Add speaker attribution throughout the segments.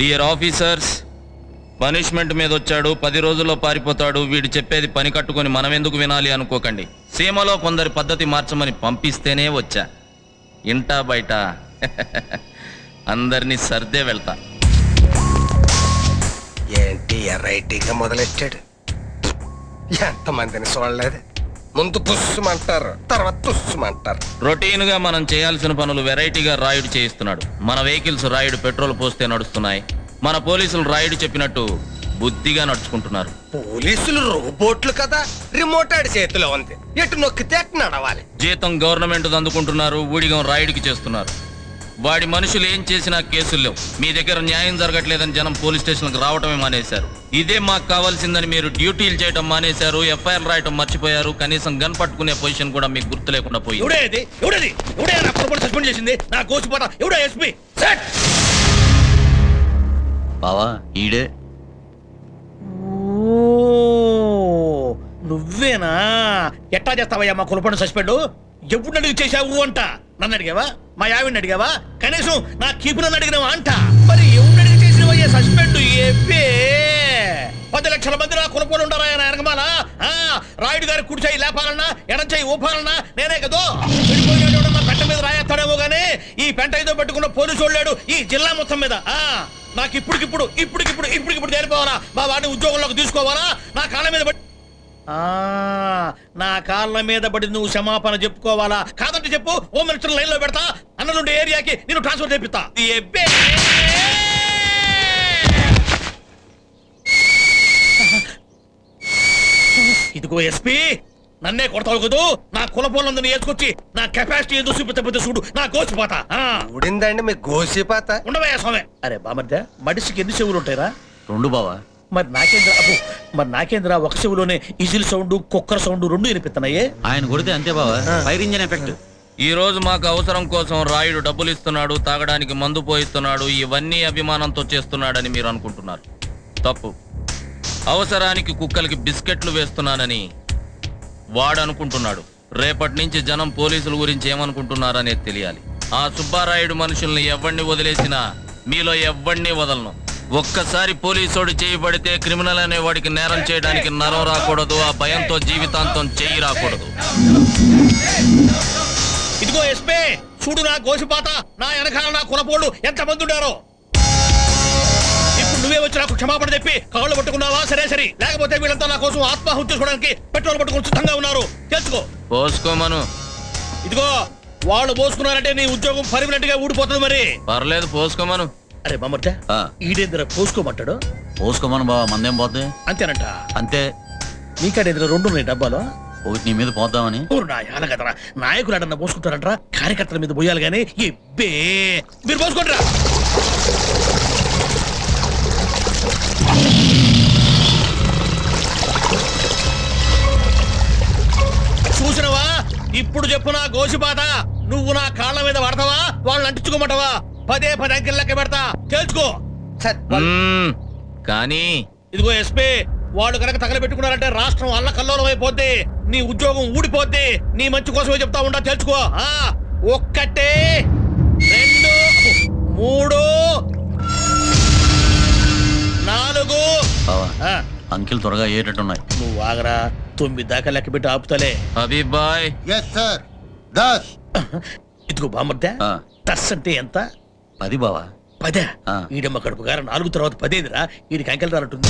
Speaker 1: Dear officers, punishment మీద వచ్చాడు, 10 రోజుల్లో పారిపోతాడు, వీడు చెప్పేది పని కట్టుకొని మనం ఎందుకు వినాలి అనుకోకండి. సీమలో కొందరి పద్ధతి మార్చమని పంపిస్తేనే వచ్చా. ఇంటా బయట అందరినీ సర్దే వెళ్తా.
Speaker 2: ఏంటి ఎర్రైటీగా మొదలెట్టాడు? ఎంతమందిని చూడలేదు. ముందు పుస్సుమంటారు, తర్వాత తుస్సుమంటారు.
Speaker 1: రొటీన్ గా మనం చేయాల్సిన పనులు వెరైటీగా రాయుడు చేయిస్తున్నాడు. మన వెహికల్స్ రాయుడు పెట్రోల్ పోస్తే నడుస్తున్నాయి. మన పోలీసులు రాయుడు చెప్పినట్టు బుద్ధిగా నడుచుకుంటున్నారు.
Speaker 2: పోలీసులు రోబోట్లు కదా, రిమోట్ ఆడి చేతిలో ఉంది, ఎటు నొక్కితే అటు నడవాలి.
Speaker 1: జీతం గవర్నమెంట్ అందుకుంటున్నారు, ఊడిగం రాయుడికి చేస్తున్నారు. వాడి మనుషులు ఏం చేసినా కేసులు లేవు. మీ దగ్గర న్యాయం జరగట్లేదని జనం పోలీస్ స్టేషన్కి రావటమే మానేశారు. ఇదే మాకు కావాల్సిందని మీరు డ్యూటీలు చేయడం మానేశారు, ఎఫ్ఐఆర్ రాయటం మర్చిపోయారు. కనీసం గన్ పట్టుకునే పొజిషన్ కూడా మీకు గుర్తు లేకుండా పోయింది.
Speaker 3: బావా ఈడే.
Speaker 4: నువ్వేనా? ఎట్టా చేస్తావయ్యా మా కులపండు సస్పెండ్? ఎప్పుడు అడిగి చేశావు అంట? నన్ను అడిగావా? మా యావిని అడిగావా? కనీసం నా కీపు నన్ను అడిగినావా అంట? మరి ఎవరు అడిగి చేసినవయ్యా సస్పెండ్? 10 లక్షల మంది నా కులపోలు ఉంటారా ఎనగమాల? రాయుడు గారి కుడి చేయి లేపాలన్నా, ఎడం చేయి ఊపాలన్నా నేనే కదో. విడిపోయిన పెంట మీద రాయేస్తాడేమో గానీ ఈ పెంట ఏదో పెట్టుకున్న పోలీసు వాళ్ళాడు ఈ జిల్లా మొత్తం మీద. నాకు ఇప్పటికిప్పుడు చేరిపోవాలా? మా వాడిని ఉద్యోగంలోకి తీసుకోవాలా? నా కాళ్ళ మీద పడి నువ్వు క్షమాపణ చెప్పుకోవాలా? కాదంటే చెప్పు, హోమ్ మినిస్టర్ లైన్ లో పెడతా, అన్నలుండే ఏరియాకి నేను ట్రాన్స్ఫర్ చేపిస్తా. ఇదిగో ఎస్పీ, నన్నే కొడతావు కదూ? నా కులపోలందరినీ వేసుకొచ్చి నా కెపాసిటీ ఏదో చూపితే చూడు నా గోసిపాత.
Speaker 2: ఊడిందండి మీ గోసిపాత?
Speaker 4: ఉండవయ్యా స్వామి. అరే బామర్దే, మడిసికి ఎన్ని చెవులు ఉంటాయిరా?
Speaker 3: 2 బావా.
Speaker 4: మరి నాకేంద్ర ఒక చెవులోనే ఇజిల్ సౌండ్, కుక్కర్ సౌండ్ 2 వినిపిస్తున్నాయే.
Speaker 3: ఆయన కొడితే అంతే బావా, ఫైర్ ఇంజన్ ఎఫెక్ట్.
Speaker 1: ఈ రోజు మాకు అవసరం కోసం రాయుడు డబ్బులు ఇస్తున్నాడు, తాగడానికి మందు పోయిస్తున్నాడు, ఇవన్నీ అభిమానంతో చేస్తున్నాడని మీరు అనుకుంటున్నారు. తప్పు. అవసరానికి కుక్కలకి బిస్కెట్లు వేస్తున్నానని వాడు అనుకుంటున్నాడు. రేపటి నుంచి జనం పోలీసుల గురించి ఏమనుకుంటున్నారనేది తెలియాలి. ఆ సుబ్బారాయుడు మనుషుల్ని ఎవరిని వదిలేసినా మీలో ఎవరిని వదలను. ఒక్కసారి పోలీసోడు చేయబడితే క్రిమినల్ అనే వాడికి నేరం చేయడానికి నరం రాకూడదు, ఆ భయంతో జీవితాంతం చెయ్యి రాకూడదు.
Speaker 4: ఇదిగో ఎస్పీ, చూడు నా గోసిపాత, నా వెనకాల నా కులపోళ్ళు ఎంతమంది ఉండారో. ఇప్పుడు నువ్వే వచ్చి నాకు క్షమాపణ చెప్పి కాళ్ళు పట్టుకున్నావా? సరే, లేకపోతే వీళ్ళంతా నా కోసం ఆత్మాహుతి చేసుకోవడానికి పెట్రోల్ పట్టుకుని సిద్ధంగా ఉన్నారు. తెలుసుకో.
Speaker 1: పోసుకోమను.
Speaker 4: ఇదిగో, వాళ్ళు పోసుకున్నారంటే నీ ఉద్యోగం పర్మనెంట్ గా ఊడిపోతుంది. మరి
Speaker 1: పర్లేదు, పోసుకోమను.
Speaker 4: అరే బామర్దా, ఈడేంద్ర పోసుకోమంటాడు?
Speaker 3: పోసుకోమను బావా, మందేం పోతే.
Speaker 4: అంతేనంట?
Speaker 3: అంతే.
Speaker 4: నీకాడేంద్ర 2 ఉన్నాయి డబ్బాలో.
Speaker 3: ఒకటి నీ మీద పోద్దామని.
Speaker 4: కదరా, నాయకులు అడన్నా పోసుకుంటారంటరా, కార్యకర్తల మీద పోయాలి గానీ మీరు పోసుకుంటారా? చూసినవా? ఇప్పుడు చెప్పు నా గోసిపాత, నువ్వు నా కాళ్ళ మీద పడతావా, వాళ్ళని అంటించుకోమంటావా? 10 అంకెల్ లెక్క పెడతా, తెలుసుకో.
Speaker 1: కానీ
Speaker 4: ఇదిగో ఎస్పీ, వాళ్ళు కనుక తగలబెట్టుకున్నారంటే రాష్ట్రం అల్లకల్లోలం అయిపోద్ది, నీ ఉద్యోగం ఊడిపోద్ది. నీ మంచి కోసమే చెప్తా ఉంటా, తెలుసుకో. 1 2 3 4.
Speaker 3: అంకిల్ త్వరగా అయ్యేటట్టున్నాయి.
Speaker 4: నువ్వు ఆగరా, 9 దాకా లెక్క పెట్టి ఆపుతలే.
Speaker 1: హబీబ్ బాయ్.
Speaker 4: ఇదిగో బామర్దా, 10 అంటే ఎంత?
Speaker 3: 10 బావా.
Speaker 4: 10? ఈడమ్మ కడుపు గారు 4 తర్వాత 10 వీడికి అంకెల్ రానట్టుంది.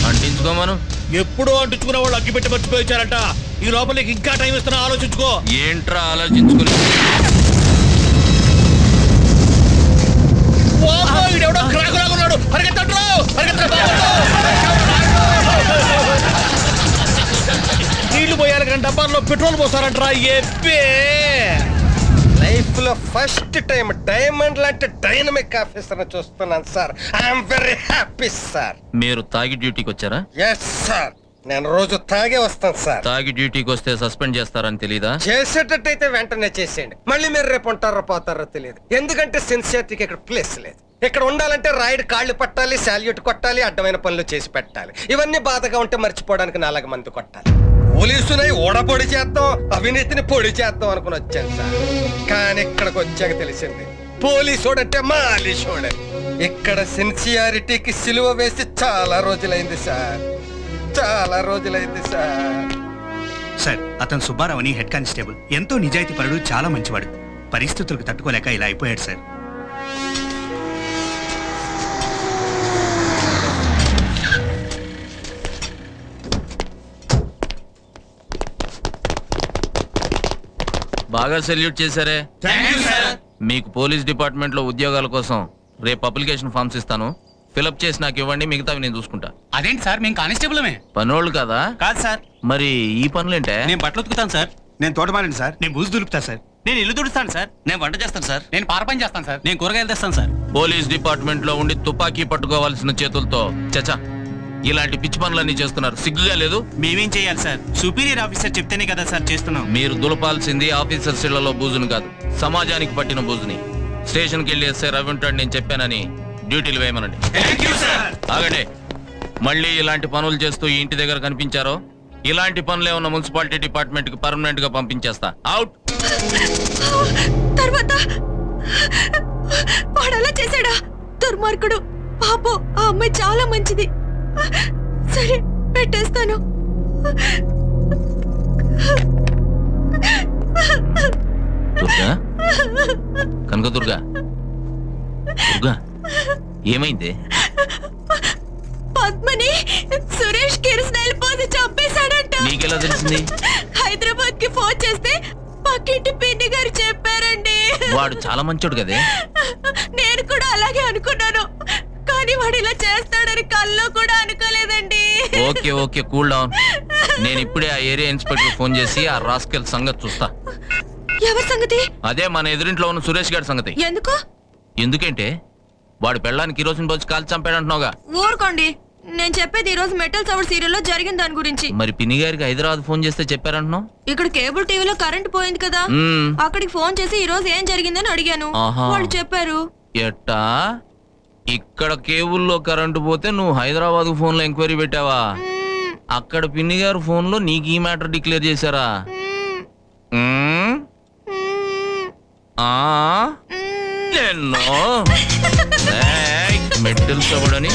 Speaker 1: అంటించుకోమను.
Speaker 4: ఎప్పుడో అంటించుకున్న వాళ్ళు అగ్గి పెట్టి మర్చిపోయించారంట. ఈ లోపల ఇంకా టైం ఇస్తున్నా, ఆలోచించుకో.
Speaker 1: ఏంట్రా ఆలోచించుకుని?
Speaker 4: నీళ్లు పోయాలి కానీ డబ్బాల్లో పెట్రోల్ పోస్తారంటరా.
Speaker 2: లైఫ్ లో ఫస్ట్ టైం డైమండ్ లాంటి డైనమిక్ ఆఫీసర్ చూస్తున్నాను sir. I'm very happy sir.
Speaker 1: మీరు తాగి డ్యూటీకి వచ్చారా?
Speaker 2: ఎస్ సార్, నేను రోజు తాగే వస్తాను సార్.
Speaker 1: తాగి డ్యూటీకి వస్తే సస్పెండ్ చేస్తారని తెలీదా?
Speaker 2: చేసేటట్టయితే వెంటనే చేసేయండి. మళ్ళీ మీరు రేపు ఉంటారో పోతారో తెలియదు. ఎందుకంటే సిన్సియరిటీకి ఇక్కడ ప్లేస్ లేదు. ఇక్కడ ఉండాలంటే రాయుడు కాళ్ళు పట్టాలి, శాల్యూట్ కొట్టాలి, అడ్డమైన పనులు చేసి పెట్టాలి. ఇవన్నీ బాధగా ఉంటే మర్చిపోవడానికి 4 మంది కొట్టాలి. పోలీసునై ఓడపొడి చేద్దాం, అవినీతిని పొడి చేద్దాం అనుకుని వచ్చాను సార్. కానీ ఇక్కడికి వచ్చాక తెలిసింది పోలీసోడంటే మాలిషోడే. ఇక్కడ సిన్సియారిటీకి సిలువ వేసి చాలా రోజులైంది సార్.
Speaker 5: సార్, అతను సుబ్బారావు అని హెడ్ కానిస్టేబుల్. ఎంతో నిజాయితీ పరుడు, చాలా మంచివాడు. పరిస్థితులకు తట్టుకోలేక ఇలా అయిపోయాడు సార్.
Speaker 1: బాగా సెల్యూట్ చేశారే. మీకు పోలీస్ డిపార్ట్మెంట్ లో ఉద్యోగాల కోసం రేపు అప్లికేషన్ ఫామ్స్ ఇస్తాను. ఫిలప్ చేసి నాకు ఇవ్వండి, మిగతావి నేను చూసుకుంటా.
Speaker 6: అదేంటి సార్, మేము కానిస్టేబుల్మే.
Speaker 1: పనోళ్ళు కదా?
Speaker 5: కాదు సార్.
Speaker 1: మరి ఈ పనులేంటే?
Speaker 6: నేను బట్టలు ఉతుకుతాను సార్.
Speaker 5: నేను తోటమాలండి సార్. నేను బూజు దులుపుతా సార్.
Speaker 6: నేను ఇల్లు తుడుస్తాను సార్.
Speaker 3: నేను వంట చేస్తాను సార్.
Speaker 6: నేను పార పని చేస్తాను సార్. నేను కూరగాయలు తెస్తాను సార్.
Speaker 1: పోలీస్ డిపార్ట్మెంట్ లో ఉండి తుపాకీ పట్టుకోవాల్సిన చేతులతో చచా ఇలాంటి పిచ్చి పనులన్నీ చేస్తున్నారు. సిగ్గుగా లేదు?
Speaker 5: మేమేం చేయాలి సార్? సుపీరియర్ ఆఫీసర్ చెప్తేనే కదా సార్ చేస్తున్నాం.
Speaker 1: మీరు దులపాల్సింది ఆఫీసర్స్ ఇళ్లలో బూజును కాదు, సమాజానికి పట్టిన బూజుని. స్టేషన్కి వెళ్ళి ఎస్ఐ రవి ఉంటాడు, నేను చెప్పానని డ్యూటీలు వేయమనండి. ఆగండి. మళ్ళీ ఇలాంటి పనులు చేస్తూ ఈ ఇంటి దగ్గర కనిపించారో ఇలాంటి పనులే ఉన్న మున్సిపాలిటీ డిపార్ట్మెంట్ కి పర్మనెంట్ గా పంపించేస్తా. అవుట్.
Speaker 7: తర్వాత వాడు అలా చేశాడా? దుర్మార్గుడు. పాపం, ఆ అమ్మాయి చాలా మంచిది. సరే, పెట్టేస్తాను.
Speaker 1: దుర్గా, కనకదుర్గా, దుర్గా, ఏమైంది?
Speaker 7: పద్మని సురేష్ కిరసనాయలు పోసి చంపేశాడంట.
Speaker 1: నీకెలా తెలిసింది?
Speaker 7: హైదరాబాద్ కి ఫోన్ చేస్తే పక్కింటి పిన్ని గారు చెప్పారండి.
Speaker 1: వాడు చాలా మంచోడు కదే.
Speaker 7: నేను కూడా అలాగే అనుకున్నాను, కానీ వాడు ఇలా చేస్తాడని కల్లో కూడా అనుకోలేదండి.
Speaker 1: Okay okay, cool down. నేను ఇప్పుడే ఆ ఏరియా ఇన్స్పెక్టర్ ఫోన్ చేసి ఆ రాస్కెల్ సంగతి చూస్తా.
Speaker 7: ఎవరి సంగతి?
Speaker 1: అదే మన ఎదురింట్లో ఉన్న సురేష్ గారి సంగతి.
Speaker 7: ఎందుకు?
Speaker 1: ఎందుకంటే వాడు పెళ్ళానికి కిరోసిన్ పోసి కాల్చి చంపాడంటున్నావుగా.
Speaker 7: ఊరుకోండి, నేను చెప్పేది ఈ రోజు మెటల్ సవర్ సీరియల్లో జరిగిన దాని గురించి.
Speaker 1: మరి పిన్ని గారికి హైదరాబాద్ ఫోన్ చేస్తే చెప్పారంటున్నావు.
Speaker 7: ఇక్కడ కేబుల్ టీవీలో కరెంట్ పోయింది కదా, అక్కడికి ఫోన్ చేసి ఈ రోజు ఏం జరిగిందని అడిగాను. వాళ్ళు చెప్పారు.
Speaker 1: ఎట్టా? ఇక్కడ కేబుల్లో కరెంటు పోతే నువ్వు హైదరాబాద్ ఫోన్ లో ఎంక్వైరీ పెట్టావా? అక్కడ పిన్ని గారు ఫోన్ లో నీకు ఈ మ్యాటర్ డిక్లేర్ చేశారా? మెటల్ సవడని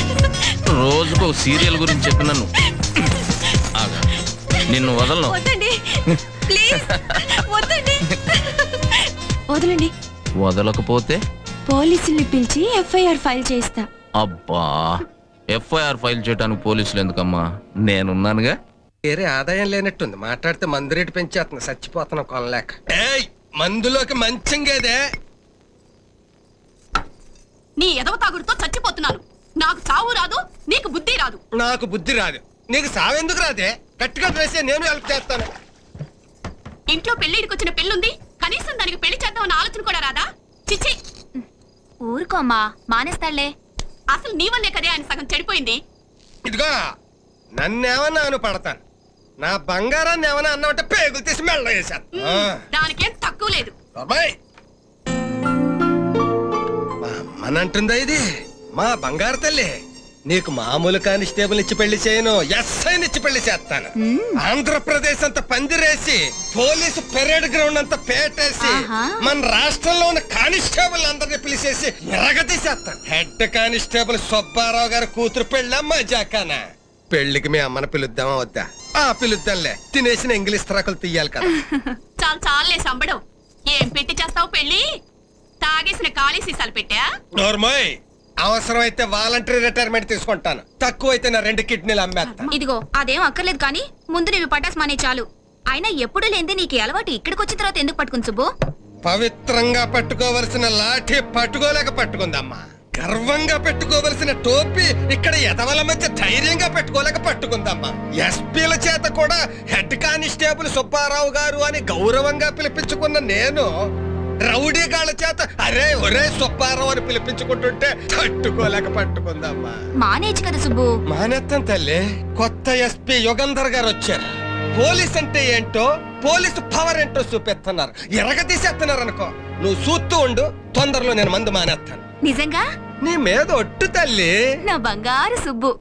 Speaker 1: రోజుకు సీరియల్ గురించి చెప్పి నన్ను నిన్ను వదలను.
Speaker 7: వదలండి.
Speaker 1: వదలకపోతే
Speaker 7: పోలీసుల్ని పిలిచి ఎఫ్ఐఆర్ ఫైల్ చేస్తా.
Speaker 1: అబ్బా, ఎఫ్ఐఆర్ ఫైల్ చేయడానికి పోలీసులు ఎందుకమ్మా? నేనున్నానుగా.
Speaker 2: వేరే ఆదాయం లేనట్టుంది. మాట్లాడితే మందు రేటు పెంచేస్తుంది. చచ్చిపోతున్నాం కొనలేక. ఏయ్, మందులోకి మంచింగేదే.
Speaker 8: నీ ఎదవ తాగుడుతో చచ్చిపోతున్నాను. నాకు చావు రాదు, నీకు బుద్ధి రాదు.
Speaker 2: నాకు బుద్ధి రాదు, నీకు సావెందుకు రాదే? గట్టిగా వేసే, నేను హెల్ప్ చేస్తాను.
Speaker 8: ఇంట్లో పెళ్లిడికి వచ్చిన పెళ్ళుంది, కనీసం దానికి పెళ్లి చేద్దామన్న ఆలోచన కూడా రాదా? చిచ్చి.
Speaker 7: ఊరుకోమ్మా, మానేస్తాళ్లే.
Speaker 8: అసలు నీ వల్లే కదే ఆయన సగం చెడిపోయింది.
Speaker 2: ఇదిగో, నన్నేమన్నా అను పడతాను. నా బంగారాన్ని ఏమన్నా అన్నావంటే పేగులు తీసి మెళ్ళ వేశాను.
Speaker 8: దానికేం తక్కువ లేదు.
Speaker 2: మా అమ్మనంటుందా ఇది? మా బంగారు తల్లి, నీకు మామూలు కానిస్టేబుల్ ఇచ్చి పెళ్లి చేయను, ఎస్ఐని ఇచ్చి పెళ్లి చేస్తాను. ఆంధ్రప్రదేశ్ అంతా పందిరేసి, పోలీసు పెరేడ్ గ్రౌండ్ అంతా పేటేసి, మన రాష్ట్రంలో ఉన్న కానిస్టేబుల్ అందరినీ పిలిచేసి ఎరగతీసేస్తాను. హెడ్ కానిస్టేబుల్ సుబ్బారావు గారి కూతురు పెళ్ళమ్మా జాకానా. పెళ్లికి మీ అమ్మని పిలుద్దామా వద్దా? పిలుద్దాంలే. తినేసిన ఇంగ్లీష్ తరకులు తీయాలి కదా.
Speaker 8: చాలు చాలే సంబడం. ఏం పెట్టి చేస్తావు పెళ్లి? తాగేసిన ఖాళీ సీసాలు పెట్టా?
Speaker 2: నోర్మోయ్, అవసరమైతే వాలంటరీ రిటైర్మెంట్ తీసుకుంటాను. తక్కువైతే నా 2 కిడ్నీలు అమ్మేస్తా.
Speaker 7: ఇదిగో, అదేం అక్కర్లేదు కానీ ముందు నీవి పటాస్ మానే చాలు. అయినా ఎప్పుడు లేంది నీకు అలవాటు ఇక్కడికి వచ్చిన తర్వాత ఎందుకు పట్టుకుని సుబ్బు?
Speaker 2: పవిత్రంగా పట్టుకోవలసిన లాఠీ పట్టుకోలేక పట్టుకుందమ్మా. గర్వంగా పెట్టుకోవలసిన టోపీ ఇక్కడ ఎదవల మధ్య ధైర్యంగా పెట్టుకోలేక పట్టుకుందమ్మా. ఎస్పీల చేత కూడా హెడ్ కానిస్టేబుల్ సుబ్బారావు గారు అని గౌరవంగా పిలిపించుకున్న నేను రౌడీ గాళ్ళ చేత అరే ఒరే సుబ్బారావు అని పిలిపించుకుంటుంటే తట్టుకోలేక పట్టుకుందమ్మా.
Speaker 7: మానేచ్చు కదా సుబ్బు.
Speaker 2: మానేత్తం తల్లి. కొత్త ఎస్పీ యుగంధర్ గారు వచ్చారు. పోలీస్ అంటే ఏంటో, పోలీసు పవర్ ఏంటో చూపిస్తున్నారు. ఎరగతీసేస్తున్నారు అనుకో. నువ్వు చూస్తూ ఉండు, తొందరలో నేను మందు మానేస్తాను.
Speaker 7: నిజంగా?
Speaker 2: నీ మీద ఒట్టు తల్లి.
Speaker 7: నా బంగారు సుబ్బు.